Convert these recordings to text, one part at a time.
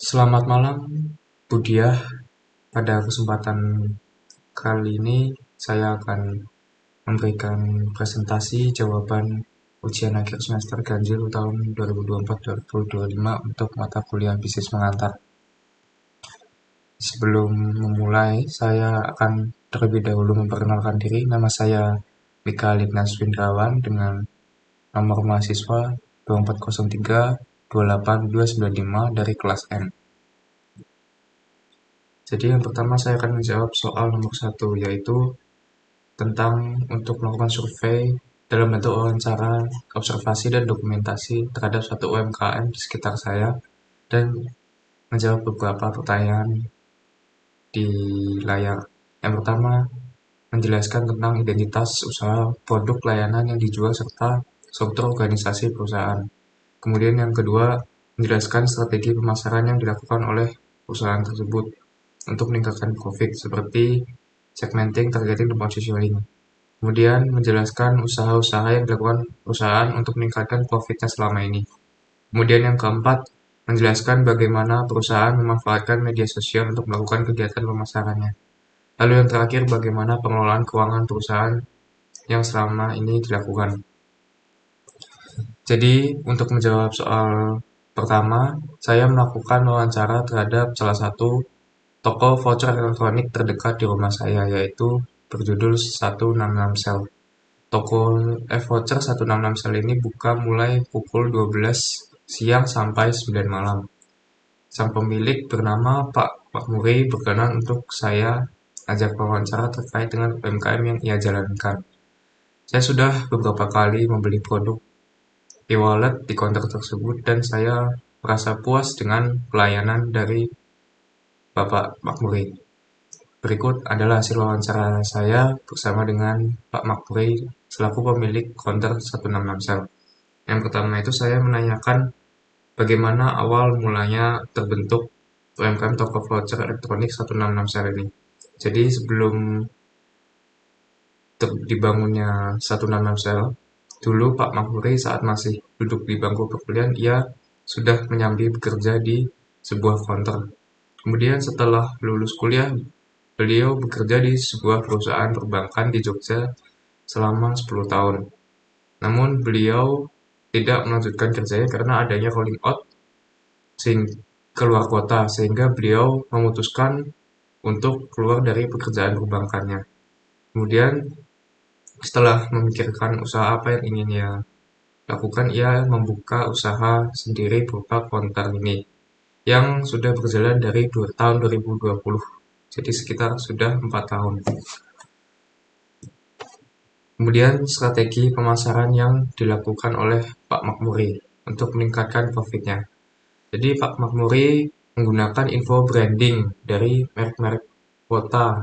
Selamat malam, Budiah. Pada kesempatan kali ini, saya akan memberikan presentasi jawaban ujian akhir semester ganjil tahun 2024-2025 untuk mata kuliah bisnis mengantar. Sebelum memulai, saya akan terlebih dahulu memperkenalkan diri. Nama saya Mika Lignas Windrawan dengan nomor mahasiswa 2403 28295 dari kelas N. Jadi yang pertama saya akan menjawab soal nomor 1, yaitu tentang untuk melakukan survei dalam bentuk wawancara, observasi, dan dokumentasi terhadap satu UMKM di sekitar saya, dan menjawab beberapa pertanyaan di layar. Yang pertama, menjelaskan tentang identitas usaha, produk, layanan yang dijual, serta struktur organisasi perusahaan. Kemudian yang kedua, menjelaskan strategi pemasaran yang dilakukan oleh perusahaan tersebut untuk meningkatkan profit, seperti segmenting, targeting, dan positioning. Kemudian menjelaskan usaha-usaha yang dilakukan perusahaan untuk meningkatkan profitnya selama ini. Kemudian yang keempat, menjelaskan bagaimana perusahaan memanfaatkan media sosial untuk melakukan kegiatan pemasarannya. Lalu yang terakhir, bagaimana pengelolaan keuangan perusahaan yang selama ini dilakukan. Jadi, untuk menjawab soal pertama, saya melakukan wawancara terhadap salah satu toko voucher elektronik terdekat di rumah saya, yaitu berjudul 166 Sel. Toko voucher 166 Sel ini buka mulai pukul 12 siang sampai 9 malam. Sang pemilik bernama Pak Makmuri berkenan untuk saya ajak wawancara terkait dengan UMKM yang ia jalankan. Saya sudah beberapa kali membeli produk e-wallet di counter tersebut dan saya merasa puas dengan pelayanan dari Bapak Makmuri. Berikut adalah hasil wawancara saya bersama dengan Pak Makmuri selaku pemilik counter 166 Sel. Yang pertama itu saya menanyakan bagaimana awal mulanya terbentuk UMKM toko voucher elektronik 166 Sel ini. Jadi sebelum dibangunnya 166 Sel, dulu Pak Makmuri saat masih duduk di bangku perkuliahan, ia sudah menyambi bekerja di sebuah counter. Kemudian setelah lulus kuliah, beliau bekerja di sebuah perusahaan perbankan di Jogja selama 10 tahun. Namun beliau tidak melanjutkan kerjanya karena adanya rolling out keluar kota, sehingga beliau memutuskan untuk keluar dari pekerjaan perbankannya. Kemudian setelah memikirkan usaha apa yang ingin ia lakukan, ia membuka usaha sendiri berupa counter ini yang sudah berjalan dari tahun 2020. Jadi sekitar sudah 4 tahun. Kemudian strategi pemasaran yang dilakukan oleh Pak Makmuri untuk meningkatkan profitnya. Jadi Pak Makmuri menggunakan info branding dari merek-merek kota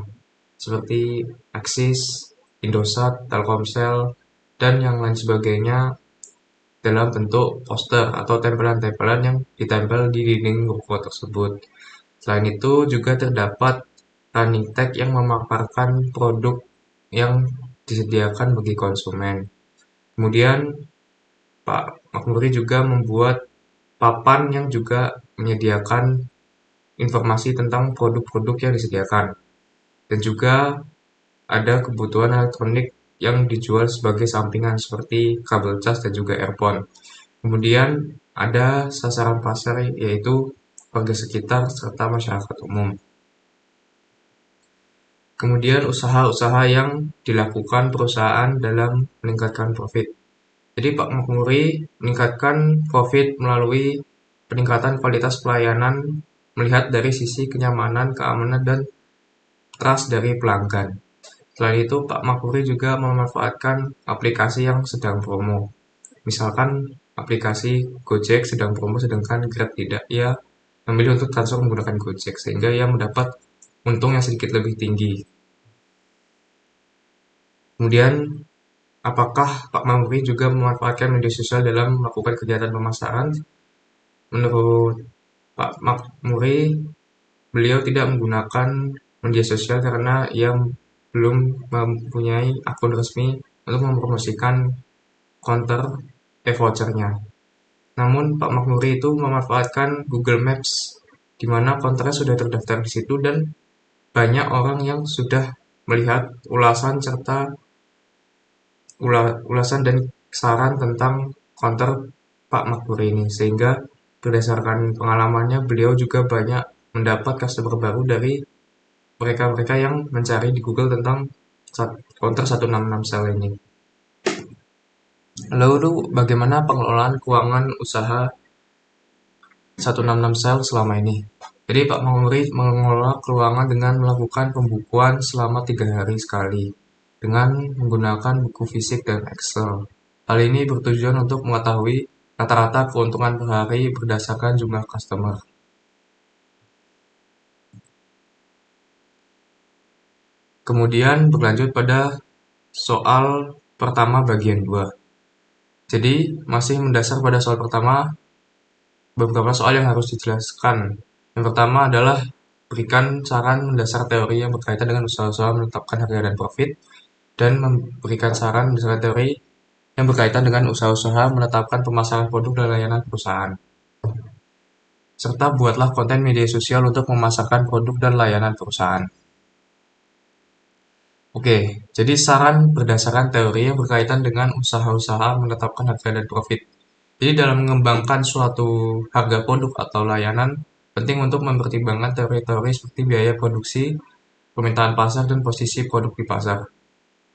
seperti Axis, Indosat, Telkomsel, dan yang lain sebagainya dalam bentuk poster atau tempelan-tempelan yang ditempel di dinding ruko tersebut. Selain itu juga terdapat running tag yang memaparkan produk yang disediakan bagi konsumen. Kemudian Pak Makmuri juga membuat papan yang juga menyediakan informasi tentang produk-produk yang disediakan. Dan juga ada kebutuhan elektronik yang dijual sebagai sampingan seperti kabel cas dan juga earphone. Kemudian ada sasaran pasar yaitu warga sekitar serta masyarakat umum. Kemudian usaha-usaha yang dilakukan perusahaan dalam meningkatkan profit. Jadi Pak Makmuri meningkatkan profit melalui peningkatan kualitas pelayanan melihat dari sisi kenyamanan, keamanan, dan trust dari pelanggan. Selain itu, Pak Makmuri juga memanfaatkan aplikasi yang sedang promo. Misalkan aplikasi Gojek sedang promo sedangkan Grab tidak. Ia memilih untuk transfer menggunakan Gojek sehingga ia mendapat untung yang sedikit lebih tinggi. Kemudian, apakah Pak Makmuri juga memanfaatkan media sosial dalam melakukan kegiatan pemasaran? Menurut Pak Makmuri, beliau tidak menggunakan media sosial karena ia belum mempunyai akun resmi untuk mempromosikan counter e-vouchernya. Namun Pak Makmuri itu memanfaatkan Google Maps di mana kontraknya sudah terdaftar di situ dan banyak orang yang sudah melihat ulasan dan saran tentang counter Pak Makmuri ini, sehingga berdasarkan pengalamannya beliau juga banyak mendapat customer baru dari mereka-mereka yang mencari di Google tentang counter 166 sel ini. Lalu bagaimana pengelolaan keuangan usaha 166 sel selama ini? Jadi Pak Makmuri mengelola keuangan dengan melakukan pembukuan selama 3 hari sekali dengan menggunakan buku fisik dan Excel. Hal ini bertujuan untuk mengetahui rata-rata keuntungan per hari berdasarkan jumlah customer. Kemudian berlanjut pada soal pertama bagian 2. Jadi masih mendasar pada soal pertama, beberapa soal yang harus dijelaskan. Yang pertama adalah berikan saran mendasar teori yang berkaitan dengan usaha-usaha menetapkan harga dan profit, dan memberikan saran mendasar teori yang berkaitan dengan usaha-usaha menetapkan pemasaran produk dan layanan perusahaan. Serta buatlah konten media sosial untuk memasarkan produk dan layanan perusahaan. Oke, jadi saran berdasarkan teori yang berkaitan dengan usaha-usaha menetapkan harga dan profit. Jadi dalam mengembangkan suatu harga produk atau layanan, penting untuk mempertimbangkan teori-teori seperti biaya produksi, permintaan pasar, dan posisi produk di pasar.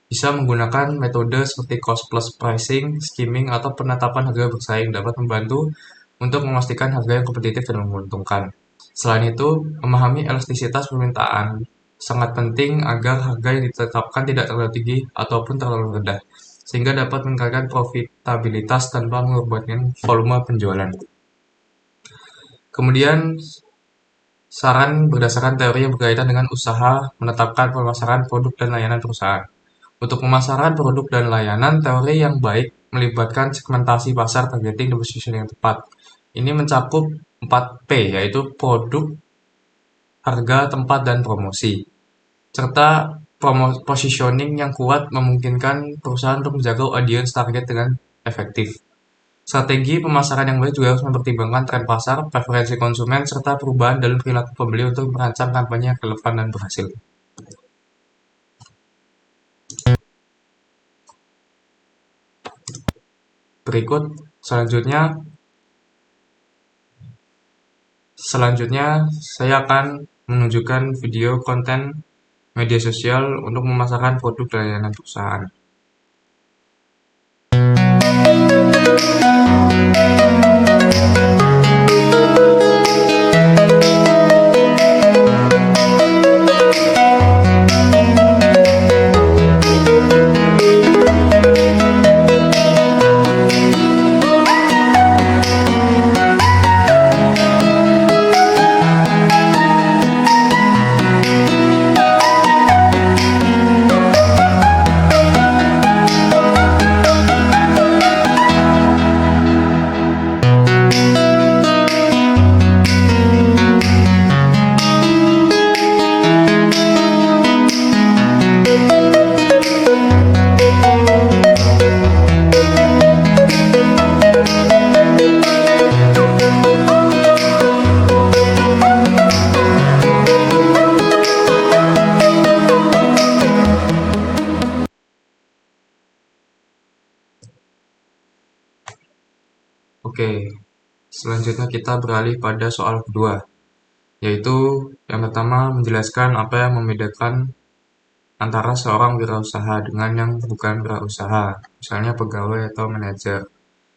Bisa menggunakan metode seperti cost plus pricing, skimming, atau penetapan harga bersaing dapat membantu untuk memastikan harga yang kompetitif dan menguntungkan. Selain itu, memahami elastisitas permintaan sangat penting agar harga yang ditetapkan tidak terlalu tinggi ataupun terlalu rendah, sehingga dapat meningkatkan profitabilitas tanpa mengorbankan volume penjualan. Kemudian, saran berdasarkan teori yang berkaitan dengan usaha menetapkan pemasaran produk dan layanan perusahaan. Untuk pemasaran produk dan layanan, teori yang baik melibatkan segmentasi pasar, targeting, dan positioning yang tepat. Ini mencakup 4P, yaitu produk, harga, tempat, dan promosi. Serta positioning yang kuat memungkinkan perusahaan untuk menjaga audience target dengan efektif. Strategi pemasaran yang baik juga harus mempertimbangkan tren pasar, preferensi konsumen, serta perubahan dalam perilaku pembeli untuk merancang kampanye yang relevan dan berhasil. Berikut selanjutnya saya akan menunjukkan video konten media sosial untuk memasarkan produk dan layanan perusahaan. Oke, selanjutnya kita beralih pada soal kedua, yaitu yang pertama menjelaskan apa yang membedakan antara seorang wirausaha dengan yang bukan wirausaha, misalnya pegawai atau manajer.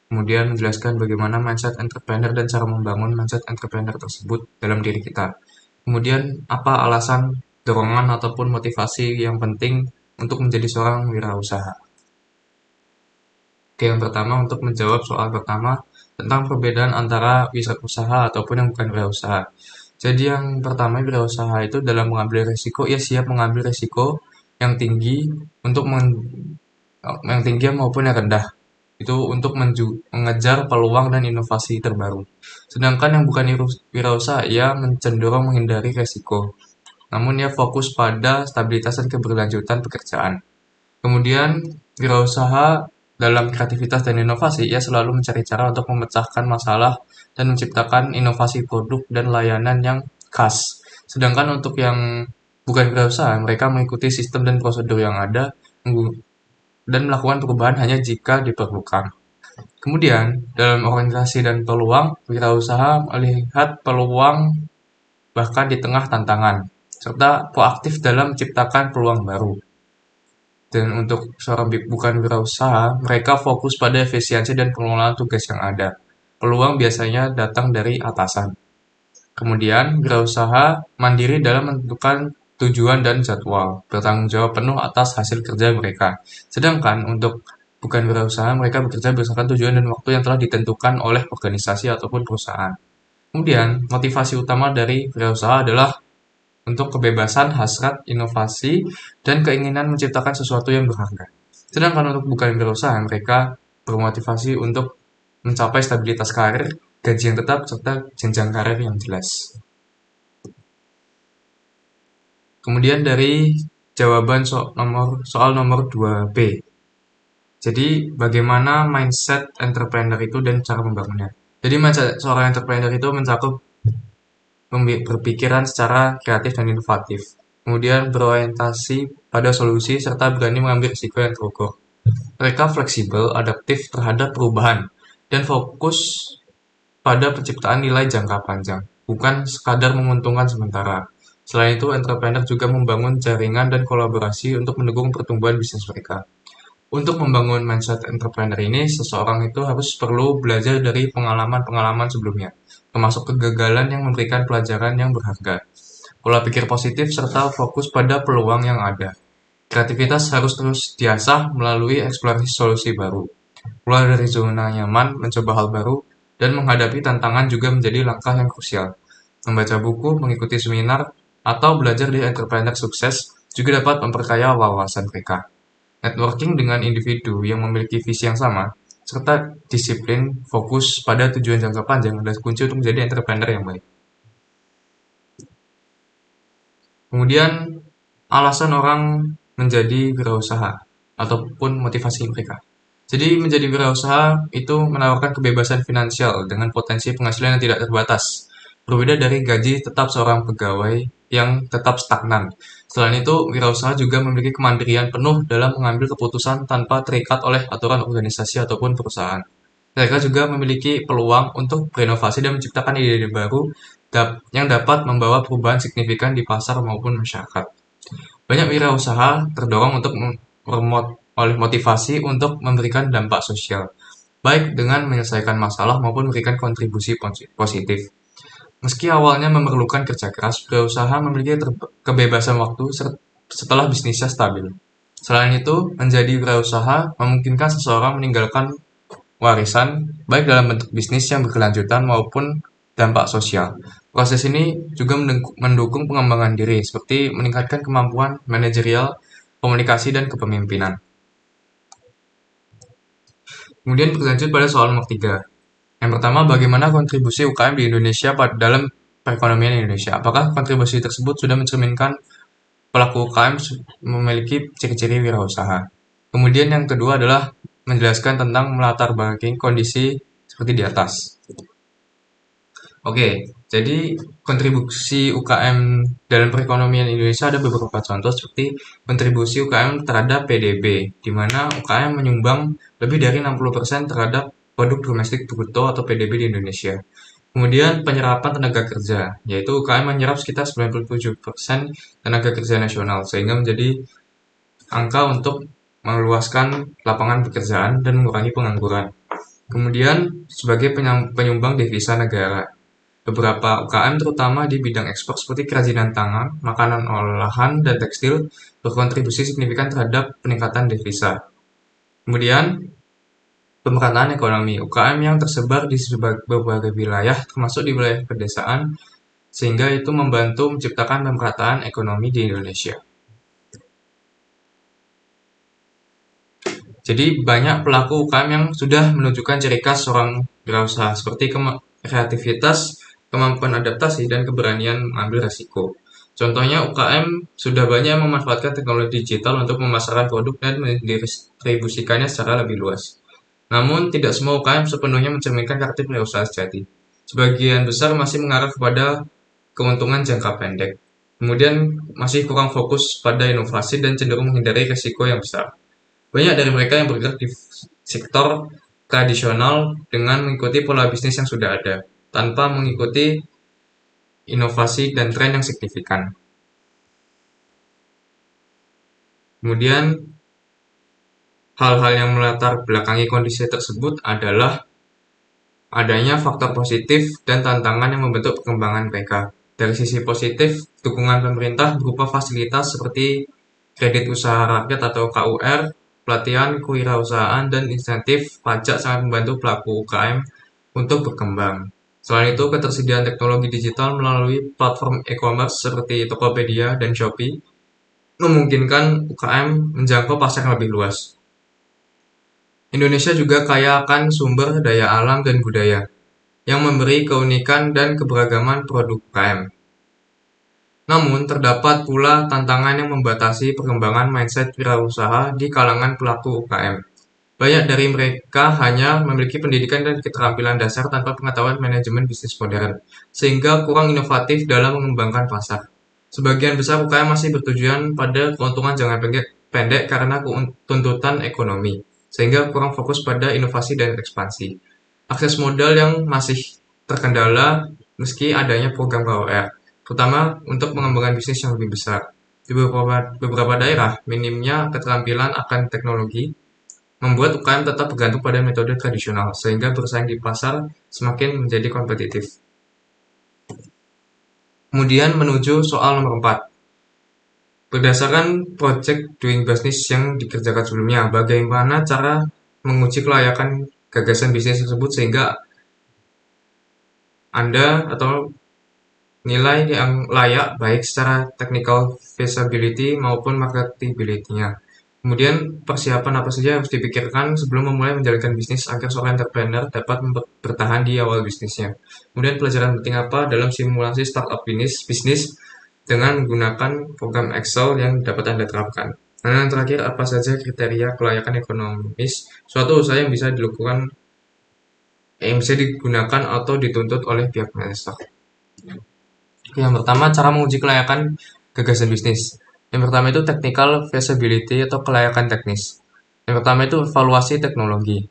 Kemudian menjelaskan bagaimana mindset entrepreneur dan cara membangun mindset entrepreneur tersebut dalam diri kita. Kemudian apa alasan, dorongan, ataupun motivasi yang penting untuk menjadi seorang wirausaha. Oke, yang pertama untuk menjawab soal pertama tentang perbedaan antara wirausaha ataupun yang bukan wirausaha. Jadi yang pertama wirausaha itu dalam mengambil resiko, ia siap mengambil resiko yang tinggi untuk yang tinggi maupun yang rendah. Itu untuk mengejar peluang dan inovasi terbaru. Sedangkan yang bukan wirausaha, ia cenderung menghindari resiko. Namun ia fokus pada stabilitas dan keberlanjutan pekerjaan. Kemudian wirausaha dalam kreativitas dan inovasi, ia selalu mencari cara untuk memecahkan masalah dan menciptakan inovasi produk dan layanan yang khas. Sedangkan untuk yang bukan wirausaha, mereka mengikuti sistem dan prosedur yang ada dan melakukan perubahan hanya jika diperlukan. Kemudian, dalam organisasi dan peluang, wirausaha melihat peluang bahkan di tengah tantangan, serta proaktif dalam menciptakan peluang baru. Dan untuk seorang bukan wirausaha, mereka fokus pada efisiensi dan pengelolaan tugas yang ada. Peluang biasanya datang dari atasan. Kemudian, wirausaha mandiri dalam menentukan tujuan dan jadwal, bertanggung jawab penuh atas hasil kerja mereka. Sedangkan untuk bukan wirausaha, mereka bekerja berdasarkan tujuan dan waktu yang telah ditentukan oleh organisasi ataupun perusahaan. Kemudian, motivasi utama dari wirausaha adalah untuk kebebasan, hasrat, inovasi, dan keinginan menciptakan sesuatu yang berharga. Sedangkan untuk bukan wirausaha, mereka bermotivasi untuk mencapai stabilitas karir, gaji yang tetap, serta jenjang karir yang jelas. Kemudian dari jawaban soal nomor 2B. Jadi bagaimana mindset entrepreneur itu dan cara membangunnya. Jadi mindset seorang entrepreneur itu mencakup berpikiran secara kreatif dan inovatif, kemudian berorientasi pada solusi, serta berani mengambil risiko yang terukur. Mereka fleksibel, adaptif terhadap perubahan, dan fokus pada penciptaan nilai jangka panjang, bukan sekadar menguntungkan sementara. Selain itu, entrepreneur juga membangun jaringan dan kolaborasi untuk mendukung pertumbuhan bisnis mereka. Untuk membangun mindset entrepreneur ini, seseorang itu harus perlu belajar dari pengalaman-pengalaman sebelumnya, termasuk kegagalan yang memberikan pelajaran yang berharga. Pola pikir positif serta fokus pada peluang yang ada. Kreativitas harus terus diasah melalui eksplorasi solusi baru. Keluar dari zona nyaman, mencoba hal baru, dan menghadapi tantangan juga menjadi langkah yang krusial. Membaca buku, mengikuti seminar, atau belajar dari entrepreneur sukses juga dapat memperkaya wawasan mereka. Networking dengan individu yang memiliki visi yang sama, serta disiplin fokus pada tujuan jangka panjang adalah kunci untuk menjadi entrepreneur yang baik. Kemudian, alasan orang menjadi wirausaha ataupun motivasi mereka. Jadi menjadi wirausaha itu menawarkan kebebasan finansial dengan potensi penghasilan yang tidak terbatas. Berbeda dari gaji tetap seorang pegawai yang tetap stagnan. Selain itu, wirausaha juga memiliki kemandirian penuh dalam mengambil keputusan tanpa terikat oleh aturan organisasi ataupun perusahaan. Mereka juga memiliki peluang untuk berinovasi dan menciptakan ide-ide baru yang dapat membawa perubahan signifikan di pasar maupun masyarakat. Banyak wirausaha terdorong untuk oleh motivasi untuk memberikan dampak sosial, baik dengan menyelesaikan masalah maupun memberikan kontribusi positif. Meski awalnya memerlukan kerja keras, wirausaha memiliki kebebasan waktu setelah bisnisnya stabil. Selain itu, menjadi wirausaha memungkinkan seseorang meninggalkan warisan, baik dalam bentuk bisnis yang berkelanjutan maupun dampak sosial. Proses ini juga mendukung pengembangan diri, seperti meningkatkan kemampuan manajerial, komunikasi, dan kepemimpinan. Kemudian berlanjut pada soal nomor 3. Yang pertama, bagaimana kontribusi UKM di Indonesia dalam perekonomian Indonesia? Apakah kontribusi tersebut sudah mencerminkan pelaku UKM memiliki ciri-ciri wirausaha? Kemudian yang kedua adalah menjelaskan tentang melatar belakangi kondisi seperti di atas. Oke, jadi kontribusi UKM dalam perekonomian Indonesia ada beberapa contoh seperti kontribusi UKM terhadap PDB, di mana UKM menyumbang lebih dari 60% terhadap produk domestik bruto atau PDB di Indonesia. Kemudian penyerapan tenaga kerja, yaitu UKM menyerap sekitar 97% tenaga kerja nasional, sehingga menjadi angka untuk meluaskan lapangan pekerjaan dan mengurangi pengangguran. Kemudian sebagai penyumbang devisa negara, beberapa UKM terutama di bidang ekspor seperti kerajinan tangan, makanan olahan, dan tekstil berkontribusi signifikan terhadap peningkatan devisa. Kemudian pemerataan ekonomi, UKM yang tersebar di berbagai wilayah termasuk di wilayah pedesaan, sehingga itu membantu menciptakan pemerataan ekonomi di Indonesia. Jadi banyak pelaku UKM yang sudah menunjukkan ciri khas seorang wirausaha seperti kreativitas, kemampuan adaptasi, dan keberanian mengambil resiko. Contohnya UKM sudah banyak yang memanfaatkan teknologi digital untuk memasarkan produk dan mendistribusikannya secara lebih luas. Namun, tidak semua UKM sepenuhnya mencerminkan karakter wirausaha sejati. Sebagian besar masih mengarah kepada keuntungan jangka pendek. Kemudian masih kurang fokus pada inovasi dan cenderung menghindari risiko yang besar. Banyak dari mereka yang bergerak di sektor tradisional dengan mengikuti pola bisnis yang sudah ada, tanpa mengikuti inovasi dan tren yang signifikan. Kemudian, hal-hal yang melatar belakangi kondisi tersebut adalah adanya faktor positif dan tantangan yang membentuk perkembangan mereka. Dari sisi positif, dukungan pemerintah berupa fasilitas seperti kredit usaha rakyat atau KUR, pelatihan kewirausahaan, dan insentif pajak sangat membantu pelaku UKM untuk berkembang. Selain itu, ketersediaan teknologi digital melalui platform e-commerce seperti Tokopedia dan Shopee memungkinkan UKM menjangkau pasar yang lebih luas. Indonesia juga kaya akan sumber daya alam dan budaya, yang memberi keunikan dan keberagaman produk UKM. Namun, terdapat pula tantangan yang membatasi perkembangan mindset wirausaha di kalangan pelaku UKM. Banyak dari mereka hanya memiliki pendidikan dan keterampilan dasar tanpa pengetahuan manajemen bisnis modern, sehingga kurang inovatif dalam mengembangkan pasar. Sebagian besar UKM masih bertujuan pada keuntungan jangka pendek karena tuntutan ekonomi, sehingga kurang fokus pada inovasi dan ekspansi. Akses modal yang masih terkendala meski adanya program KUR, terutama untuk mengembangkan bisnis yang lebih besar. Di beberapa daerah, minimnya keterampilan akan teknologi membuat UKM tetap bergantung pada metode tradisional, sehingga bersaing di pasar semakin menjadi kompetitif. Kemudian menuju soal nomor 4. Berdasarkan project doing business yang dikerjakan sebelumnya, bagaimana cara menguji kelayakan gagasan bisnis tersebut sehingga Anda atau nilai yang layak baik secara technical feasibility maupun marketability-nya. Kemudian persiapan apa saja yang harus dipikirkan sebelum memulai menjalankan bisnis agar seorang entrepreneur dapat bertahan di awal bisnisnya. Kemudian pelajaran penting apa dalam simulasi startup bisnis dengan menggunakan program Excel yang dapat Anda terapkan. Dan yang terakhir, apa saja kriteria kelayakan ekonomis suatu usaha yang bisa digunakan atau dituntut oleh pihak investor. Yang pertama, cara menguji kelayakan gagasan bisnis. Yang pertama itu technical feasibility atau kelayakan teknis. Yang pertama itu evaluasi teknologi,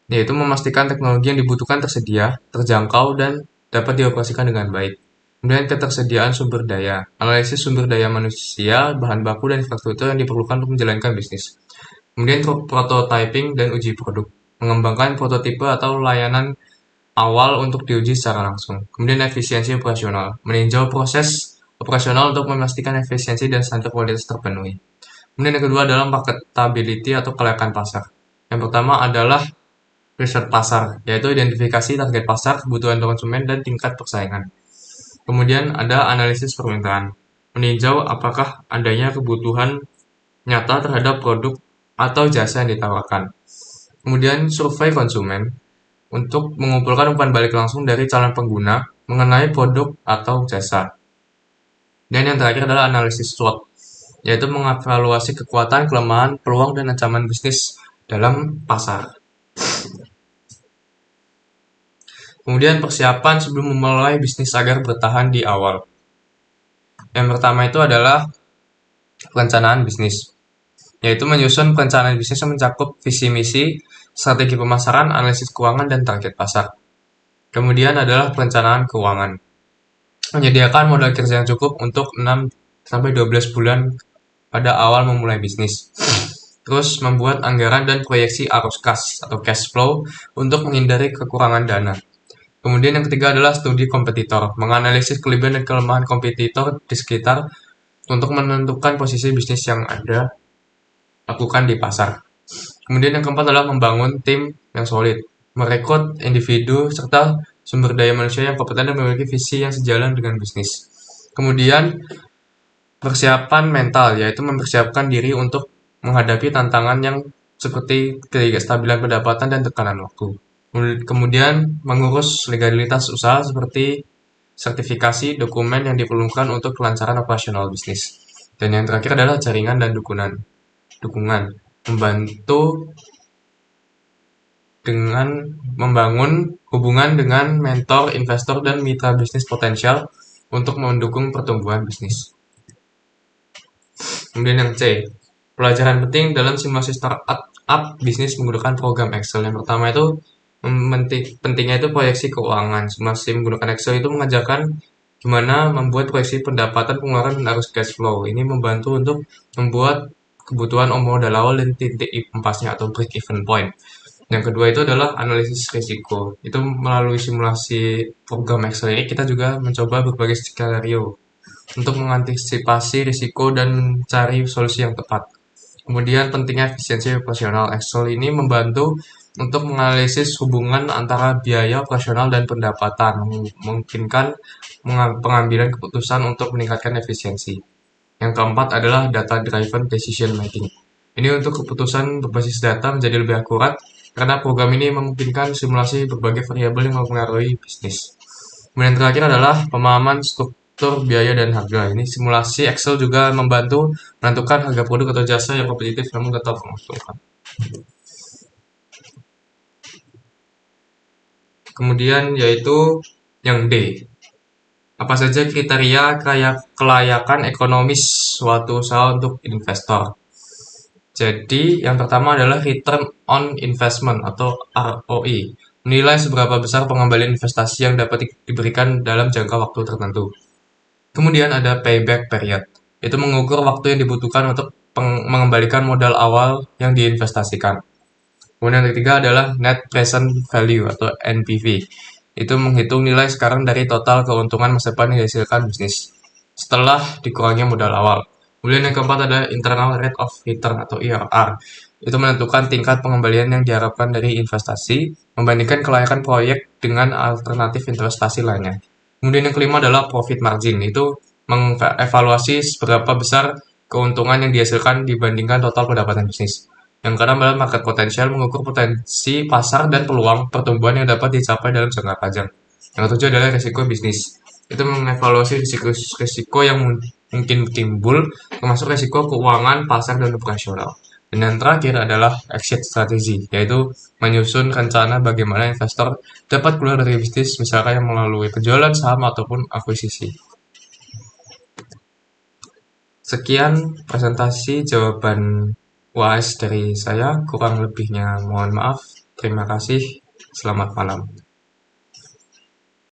yaitu memastikan teknologi yang dibutuhkan tersedia, terjangkau, dan dapat dioperasikan dengan baik. Kemudian ketersediaan sumber daya, analisis sumber daya manusia, bahan baku, dan infrastruktur yang diperlukan untuk menjalankan bisnis. Kemudian prototyping dan uji produk, mengembangkan prototipe atau layanan awal untuk diuji secara langsung. Kemudian efisiensi operasional, meninjau proses operasional untuk memastikan efisiensi dan standar kualitas terpenuhi. Kemudian yang kedua adalah marketability atau kelayakan pasar. Yang pertama adalah riset pasar, yaitu identifikasi target pasar, kebutuhan konsumen, dan tingkat persaingan. Kemudian ada analisis permintaan, meninjau apakah adanya kebutuhan nyata terhadap produk atau jasa yang ditawarkan. Kemudian survei konsumen, untuk mengumpulkan umpan balik langsung dari calon pengguna mengenai produk atau jasa. Dan yang terakhir adalah analisis SWOT, yaitu mengevaluasi kekuatan, kelemahan, peluang, dan ancaman bisnis dalam pasar. Kemudian persiapan sebelum memulai bisnis agar bertahan di awal. Yang pertama itu adalah perencanaan bisnis, yaitu menyusun perencanaan bisnis yang mencakup visi misi, strategi pemasaran, analisis keuangan, dan target pasar. Kemudian adalah perencanaan keuangan, menyediakan modal kerja yang cukup untuk 6-12 bulan pada awal memulai bisnis. Terus membuat anggaran dan proyeksi arus kas atau cash flow untuk menghindari kekurangan dana. Kemudian yang ketiga adalah studi kompetitor, menganalisis kelebihan dan kelemahan kompetitor di sekitar untuk menentukan posisi bisnis yang Anda lakukan di pasar. Kemudian yang keempat adalah membangun tim yang solid, merekrut individu serta sumber daya manusia yang kompeten dan memiliki visi yang sejalan dengan bisnis. Kemudian persiapan mental, yaitu mempersiapkan diri untuk menghadapi tantangan yang seperti ketidakstabilan pendapatan dan tekanan waktu. Kemudian mengurus legalitas usaha seperti sertifikasi dokumen yang diperlukan untuk kelancaran operasional bisnis. Dan yang terakhir adalah jaringan dan dukungan, membantu dengan membangun hubungan dengan mentor, investor, dan mitra bisnis potensial untuk mendukung pertumbuhan bisnis. Kemudian yang C, pelajaran penting dalam simulasi startup bisnis menggunakan program Excel. Yang pertama itu pentingnya itu proyeksi keuangan. Simulasi menggunakan Excel itu mengajarkan gimana membuat proyeksi pendapatan, pengeluaran, dan arus cash flow. Ini membantu untuk membuat kebutuhan modal awal dan titik impasnya atau break even point. Yang kedua itu adalah analisis risiko. Itu melalui simulasi program Excel ini kita juga mencoba berbagai skenario untuk mengantisipasi risiko dan mencari solusi yang tepat. Kemudian pentingnya efisiensi operasional. Excel ini membantu untuk menganalisis hubungan antara biaya operasional dan pendapatan, memungkinkan pengambilan keputusan untuk meningkatkan efisiensi. Yang keempat adalah data driven decision making. Ini untuk keputusan berbasis data menjadi lebih akurat karena program ini memungkinkan simulasi berbagai variabel yang mempengaruhi bisnis. Kemudian terakhir adalah pemahaman struktur biaya dan harga. Ini simulasi Excel juga membantu menentukan harga produk atau jasa yang kompetitif namun tetap menguntungkan. Kemudian yaitu yang D. Apa saja kriteria kelayakan ekonomis suatu usaha untuk investor? Jadi yang pertama adalah return on investment atau ROI. Menilai seberapa besar pengembalian investasi yang dapat diberikan dalam jangka waktu tertentu. Kemudian ada payback period. Itu mengukur waktu yang dibutuhkan untuk mengembalikan modal awal yang diinvestasikan. Kemudian yang ketiga adalah net present value atau NPV. Itu menghitung nilai sekarang dari total keuntungan masa depan yang dihasilkan bisnis setelah dikurangnya modal awal. Kemudian yang keempat ada internal rate of return atau IRR. Itu menentukan tingkat pengembalian yang diharapkan dari investasi membandingkan kelayakan proyek dengan alternatif investasi lainnya. Kemudian yang kelima adalah profit margin. Itu mengevaluasi seberapa besar keuntungan yang dihasilkan dibandingkan total pendapatan bisnis. Yang keenam adalah market potential, mengukur potensi pasar dan peluang pertumbuhan yang dapat dicapai dalam jangka panjang. Yang ketujuh adalah risiko bisnis. Itu mengevaluasi risiko yang mungkin timbul, termasuk risiko keuangan, pasar, dan operasional. Dan yang terakhir adalah exit strategy, yaitu menyusun rencana bagaimana investor dapat keluar dari bisnis, misalkan yang melalui penjualan saham ataupun akuisisi. Sekian presentasi jawaban UAS dari saya, kurang lebihnya mohon maaf. Terima kasih, selamat malam.